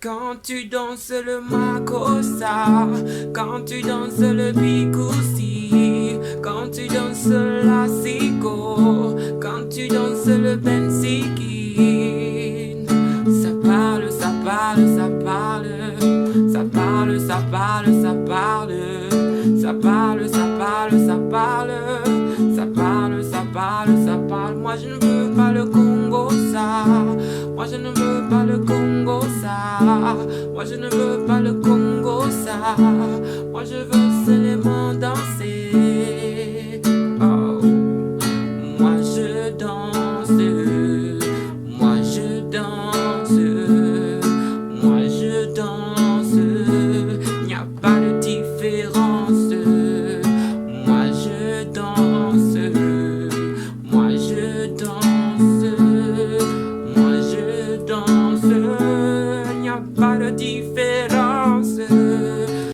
Quand tu danses le makossa, quand tu danses le bikoussi, quand tu danses la siko, quand tu danses le bensikin, ça parle, ça parle, ça parle, ça parle, ça parle, ça parle, ça parle, ça parle, ça parle, ça parle, ça parle, ça parle. Moi je ne veux pas le Congo ça. Moi je ne veux pas le Congo ça. Moi je ne veux pas le Congo ça. Moi je veux seulement danser. Oh. Moi je danse. Moi je danse. Moi je danse. Il n'y a pas de différence. Moi je danse. Moi je danse. Moi je danse. Il n'y a pas de différence.